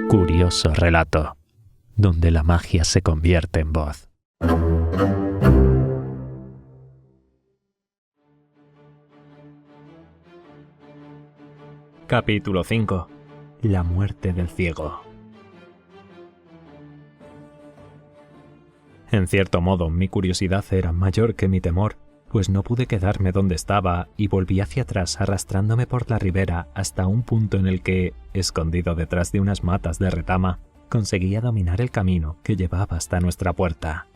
Curioso relato, donde la magia se convierte en voz. Capítulo 5. La muerte del ciego. En cierto modo, mi curiosidad era mayor que mi temor, pues no pude quedarme donde estaba y volví hacia atrás arrastrándome por la ribera hasta un punto en el que, escondido detrás de unas matas de retama, conseguía dominar el camino que llevaba hasta nuestra puerta.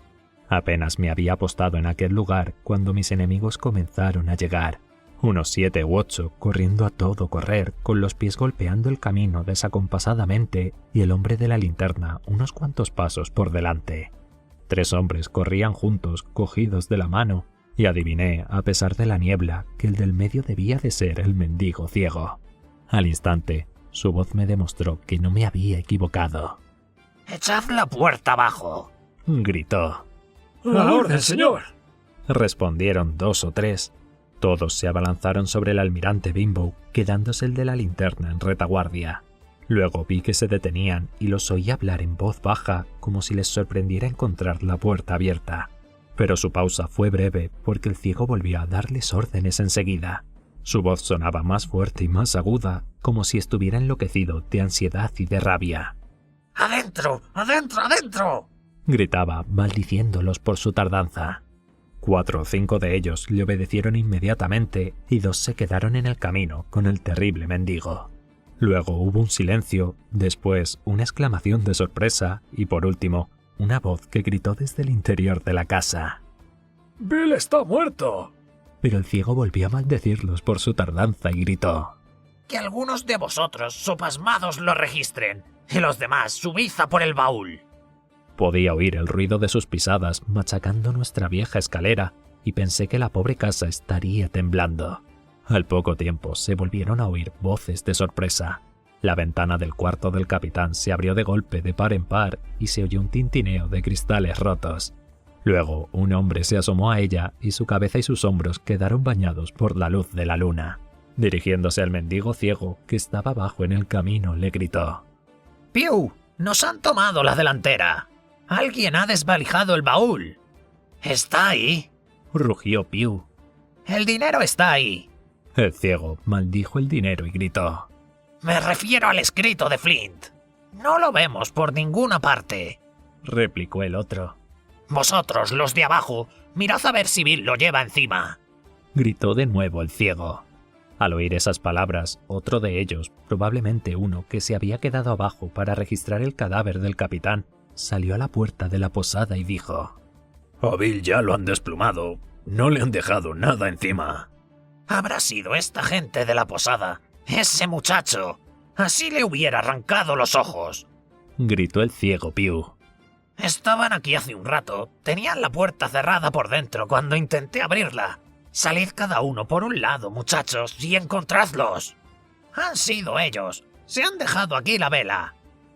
Apenas me había apostado en aquel lugar cuando mis enemigos comenzaron a llegar, unos 7 u 8 corriendo a todo correr, con los pies golpeando el camino desacompasadamente y el hombre de la linterna unos cuantos pasos por delante. 3 hombres corrían juntos, cogidos de la mano, y adiviné, a pesar de la niebla, que el del medio debía de ser el mendigo ciego. Al instante, su voz me demostró que no me había equivocado. «¡Echad la puerta abajo!», gritó. «¡A la orden, señor!», respondieron 2 o 3. Todos se abalanzaron sobre el almirante Bimbo, quedándose el de la linterna en retaguardia. Luego vi que se detenían y los oí hablar en voz baja, como si les sorprendiera encontrar la puerta abierta. Pero su pausa fue breve porque el ciego volvió a darles órdenes enseguida. Su voz sonaba más fuerte y más aguda, como si estuviera enloquecido de ansiedad y de rabia. «¡Adentro! ¡Adentro! ¡Adentro!», gritaba, maldiciéndolos por su tardanza. 4 o 5 de ellos le obedecieron inmediatamente y 2 se quedaron en el camino con el terrible mendigo. Luego hubo un silencio, después una exclamación de sorpresa y por último una voz que gritó desde el interior de la casa. «¡Bill está muerto!». Pero el ciego volvió a maldecirlos por su tardanza y gritó: «Que algunos de vosotros, sopasmados, lo registren, y los demás, subid a por el baúl». Podía oír el ruido de sus pisadas machacando nuestra vieja escalera y pensé que la pobre casa estaría temblando. Al poco tiempo se volvieron a oír voces de sorpresa. La ventana del cuarto del capitán se abrió de golpe de par en par y se oyó un tintineo de cristales rotos. Luego un hombre se asomó a ella y su cabeza y sus hombros quedaron bañados por la luz de la luna. Dirigiéndose al mendigo ciego que estaba abajo en el camino, le gritó: «Pew, nos han tomado la delantera. Alguien ha desvalijado el baúl». «¿Está ahí?», rugió Pew. «El dinero está ahí». El ciego maldijo el dinero y gritó: «Me refiero al escrito de Flint. No lo vemos por ninguna parte», replicó el otro. «Vosotros, los de abajo, mirad a ver si Bill lo lleva encima», gritó de nuevo el ciego. Al oír esas palabras, otro de ellos, probablemente uno que se había quedado abajo para registrar el cadáver del capitán, salió a la puerta de la posada y dijo: «A Bill ya lo han desplumado. No le han dejado nada encima». «Habrá sido esta gente de la posada. ¡Ese muchacho! Así le hubiera arrancado los ojos», gritó el ciego Pew. «Estaban aquí hace un rato. Tenían la puerta cerrada por dentro cuando intenté abrirla. Salid cada uno por un lado, muchachos, y encontradlos. Han sido ellos. Se han dejado aquí la vela»,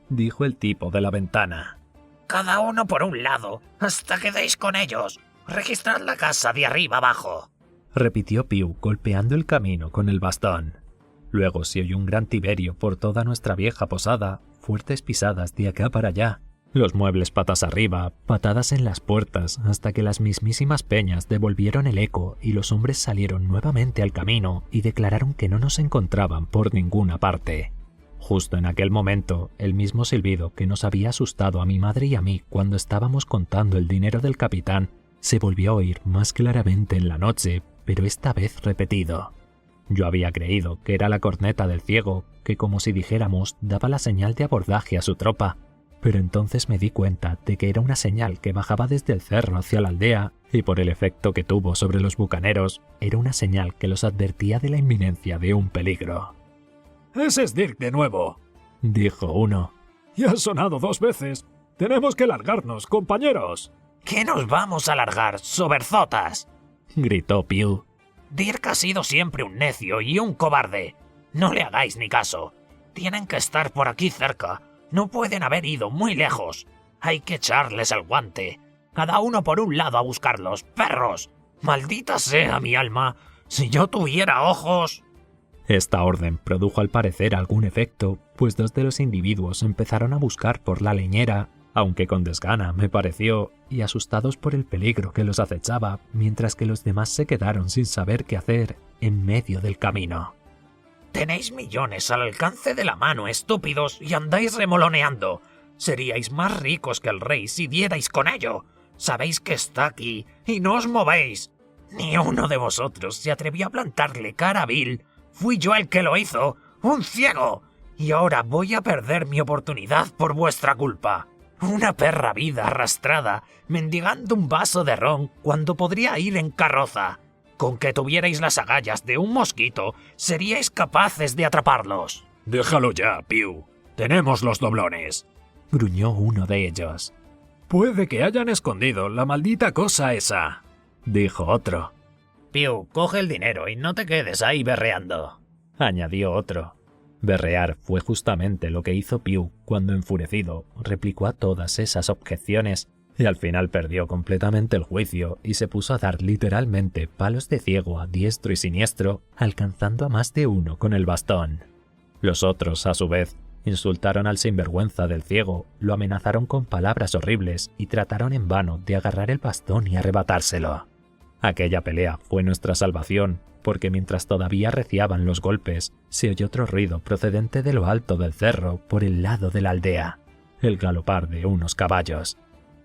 dijo el tipo de la ventana. «Cada uno por un lado, hasta que deis con ellos. Registrad la casa de arriba abajo», repitió Pew golpeando el camino con el bastón. Luego se oyó un gran tiberio por toda nuestra vieja posada, fuertes pisadas de acá para allá, los muebles patas arriba, patadas en las puertas, hasta que las mismísimas peñas devolvieron el eco y los hombres salieron nuevamente al camino y declararon que no nos encontraban por ninguna parte. Justo en aquel momento, el mismo silbido que nos había asustado a mi madre y a mí cuando estábamos contando el dinero del capitán se volvió a oír más claramente en la noche, pero esta vez repetido. Yo había creído que era la corneta del ciego, que como si dijéramos daba la señal de abordaje a su tropa, pero entonces me di cuenta de que era una señal que bajaba desde el cerro hacia la aldea y por el efecto que tuvo sobre los bucaneros, era una señal que los advertía de la inminencia de un peligro. «Ese es Dirk de nuevo», dijo uno. «Y ha sonado 2 veces. Tenemos que largarnos, compañeros». «¿Qué nos vamos a largar, soberzotas?», gritó Pew. «Dirk ha sido siempre un necio y un cobarde. No le hagáis ni caso. Tienen que estar por aquí cerca. No pueden haber ido muy lejos. Hay que echarles el guante. Cada uno por un lado a buscarlos, perros. ¡Maldita sea mi alma! ¡Si yo tuviera ojos! Esta orden produjo al parecer algún efecto, pues 2 de los individuos empezaron a buscar por la leñera, aunque con desgana me pareció, y asustados por el peligro que los acechaba, mientras que los demás se quedaron sin saber qué hacer en medio del camino. Tenéis millones al alcance de la mano, estúpidos, y andáis remoloneando. Seríais más ricos que el rey si dierais con ello. Sabéis que está aquí, y no os movéis. Ni uno de vosotros se atrevió a plantarle cara a Bill. Fui yo el que lo hizo, un ciego. Y ahora voy a perder mi oportunidad por vuestra culpa. Una perra vida arrastrada, mendigando un vaso de ron cuando podría ir en carroza. Con que tuvierais las agallas de un mosquito, seríais capaces de atraparlos. Déjalo ya, Pew. Tenemos los doblones. Gruñó uno de ellos. Puede que hayan escondido la maldita cosa esa, dijo otro. Pew, coge el dinero y no te quedes ahí berreando, añadió otro. Berrear fue justamente lo que hizo Pew cuando, enfurecido, replicó a todas esas objeciones y al final perdió completamente el juicio y se puso a dar literalmente palos de ciego a diestro y siniestro, alcanzando a más de uno con el bastón. Los otros, a su vez, insultaron al sinvergüenza del ciego, lo amenazaron con palabras horribles y trataron en vano de agarrar el bastón y arrebatárselo. Aquella pelea fue nuestra salvación, porque mientras todavía reciaban los golpes, se oyó otro ruido procedente de lo alto del cerro por el lado de la aldea, el galopar de unos caballos.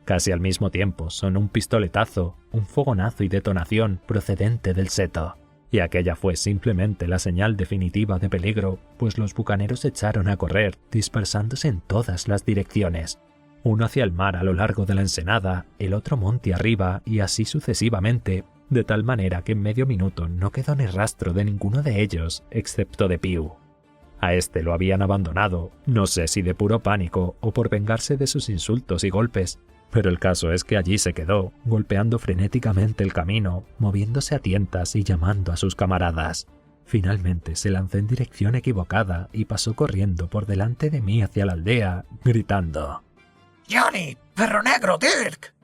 Casi al mismo tiempo sonó un pistoletazo, un fogonazo y detonación procedente del seto, y aquella fue simplemente la señal definitiva de peligro, pues los bucaneros echaron a correr, dispersándose en todas las direcciones, uno hacia el mar a lo largo de la ensenada, el otro monte arriba y así sucesivamente, de tal manera que en medio minuto no quedó ni rastro de ninguno de ellos, excepto de Pew. A este lo habían abandonado, no sé si de puro pánico o por vengarse de sus insultos y golpes, pero el caso es que allí se quedó, golpeando frenéticamente el camino, moviéndose a tientas y llamando a sus camaradas. Finalmente se lanzó en dirección equivocada y pasó corriendo por delante de mí hacia la aldea, gritando: ¡Johnny! ¡Perro negro! ¡Dirk!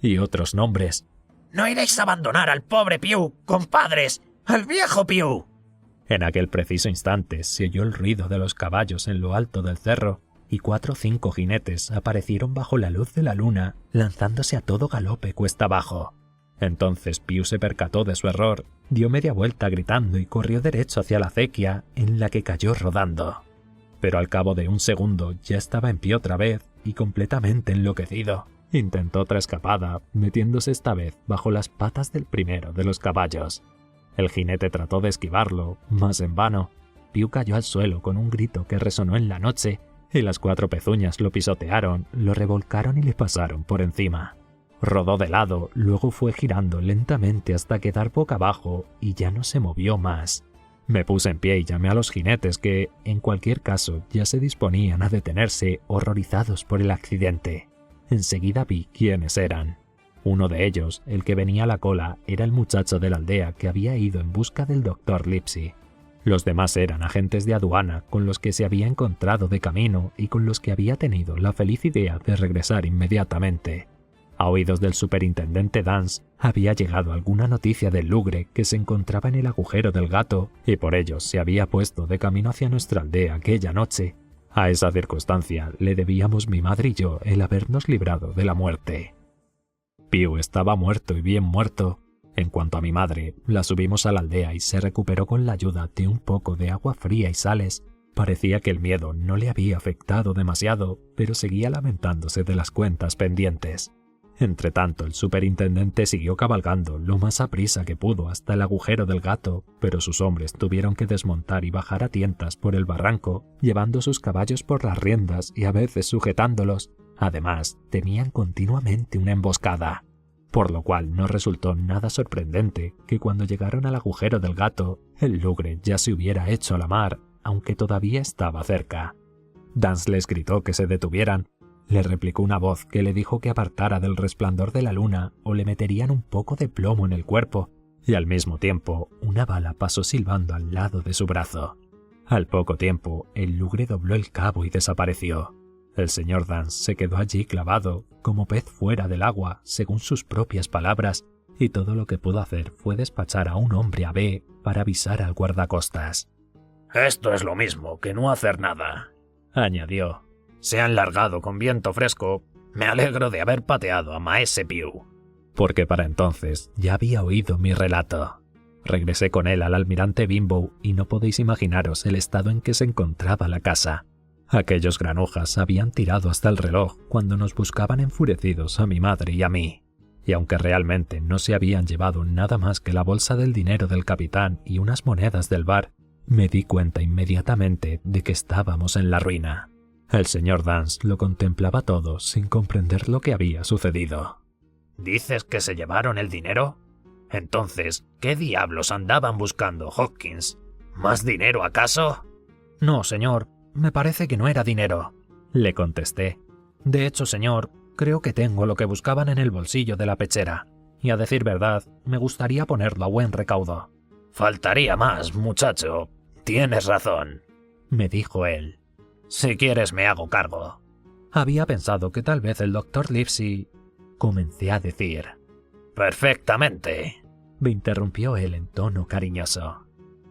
Y otros nombres. ¡No iréis a abandonar al pobre Pew, compadres! ¡Al viejo Pew! En aquel preciso instante se oyó el ruido de los caballos en lo alto del cerro, y 4 o 5 jinetes aparecieron bajo la luz de la luna, lanzándose a todo galope cuesta abajo. Entonces Pew se percató de su error, dio media vuelta gritando y corrió derecho hacia la acequia, en la que cayó rodando. Pero al cabo de un segundo ya estaba en pie otra vez y completamente enloquecido. Intentó otra escapada, metiéndose esta vez bajo las patas del primero de los caballos. El jinete trató de esquivarlo, mas en vano. Pew cayó al suelo con un grito que resonó en la noche, y las 4 pezuñas lo pisotearon, lo revolcaron y le pasaron por encima. Rodó de lado, luego fue girando lentamente hasta quedar boca abajo y ya no se movió más. Me puse en pie y llamé a los jinetes que, en cualquier caso, ya se disponían a detenerse, horrorizados por el accidente. Enseguida vi quiénes eran. Uno de ellos, el que venía a la cola, era el muchacho de la aldea que había ido en busca del Dr. Livesey. Los demás eran agentes de aduana con los que se había encontrado de camino y con los que había tenido la feliz idea de regresar inmediatamente. A oídos del superintendente Dance había llegado alguna noticia del lugre que se encontraba en el agujero del gato y por ello se había puesto de camino hacia nuestra aldea aquella noche. A esa circunstancia le debíamos mi madre y yo el habernos librado de la muerte. Pew estaba muerto y bien muerto. En cuanto a mi madre, la subimos a la aldea y se recuperó con la ayuda de un poco de agua fría y sales. Parecía que el miedo no le había afectado demasiado, pero seguía lamentándose de las cuentas pendientes. Entretanto, el superintendente siguió cabalgando lo más aprisa que pudo hasta el agujero del gato, pero sus hombres tuvieron que desmontar y bajar a tientas por el barranco, llevando sus caballos por las riendas y a veces sujetándolos. Además, temían continuamente una emboscada, por lo cual no resultó nada sorprendente que cuando llegaron al agujero del gato, el lugre ya se hubiera hecho a la mar, aunque todavía estaba cerca. Dance les gritó que se detuvieran. Le replicó una voz que le dijo que apartara del resplandor de la luna o le meterían un poco de plomo en el cuerpo, y al mismo tiempo una bala pasó silbando al lado de su brazo. Al poco tiempo, el lugre dobló el cabo y desapareció. El señor Dance se quedó allí clavado, como pez fuera del agua, según sus propias palabras, y todo lo que pudo hacer fue despachar a un hombre a B para avisar al guardacostas. Esto es lo mismo que no hacer nada, Añadió. Se han largado con viento fresco. Me alegro de haber pateado a Maese Piu. Porque para entonces ya había oído mi relato. Regresé con él al almirante Bimbo y no podéis imaginaros el estado en que se encontraba la casa. Aquellos granujas habían tirado hasta el reloj cuando nos buscaban enfurecidos a mi madre y a mí. Y aunque realmente no se habían llevado nada más que la bolsa del dinero del capitán y unas monedas del bar, me di cuenta inmediatamente de que estábamos en la ruina. El señor Dance lo contemplaba todo sin comprender lo que había sucedido. ¿Dices que se llevaron el dinero? Entonces, ¿qué diablos andaban buscando, Hopkins? ¿Más dinero acaso? No, señor, me parece que no era dinero, le contesté. De hecho, señor, creo que tengo lo que buscaban en el bolsillo de la pechera, y a decir verdad, me gustaría ponerlo a buen recaudo. Faltaría más, muchacho. Tienes razón, me dijo él. Si quieres me hago cargo. Había pensado que tal vez el Dr. Livesey... Comencé a decir. Perfectamente, me interrumpió él en tono cariñoso.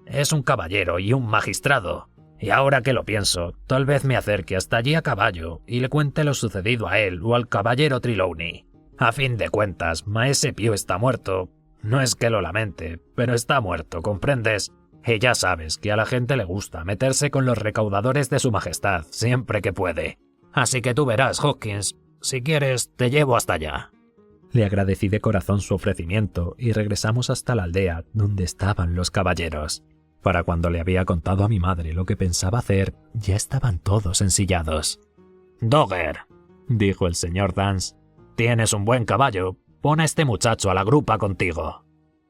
Es un caballero y un magistrado, y ahora que lo pienso, tal vez me acerque hasta allí a caballo y le cuente lo sucedido a él o al caballero Trelawney. A fin de cuentas, Maese Piu está muerto. No es que lo lamente, pero está muerto, ¿comprendes? Y ya sabes que a la gente le gusta meterse con los recaudadores de su majestad siempre que puede. Así que tú verás, Hawkins. Si quieres, te llevo hasta allá. Le agradecí de corazón su ofrecimiento y regresamos hasta la aldea donde estaban los caballeros. Para cuando le había contado a mi madre lo que pensaba hacer, ya estaban todos ensillados. Dogger, dijo el señor Dance, tienes un buen caballo. Pon a este muchacho a la grupa contigo.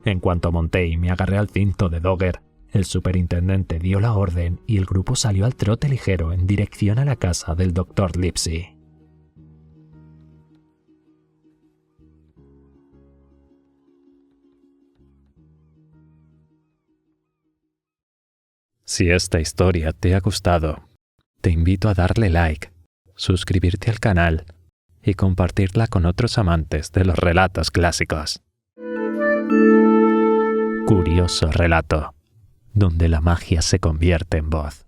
En cuanto monté y me agarré al cinto de Dogger, el superintendente dio la orden y el grupo salió al trote ligero en dirección a la casa del Dr. Livesey. Si esta historia te ha gustado, te invito a darle like, suscribirte al canal y compartirla con otros amantes de los relatos clásicos. Curioso relato, donde la magia se convierte en voz.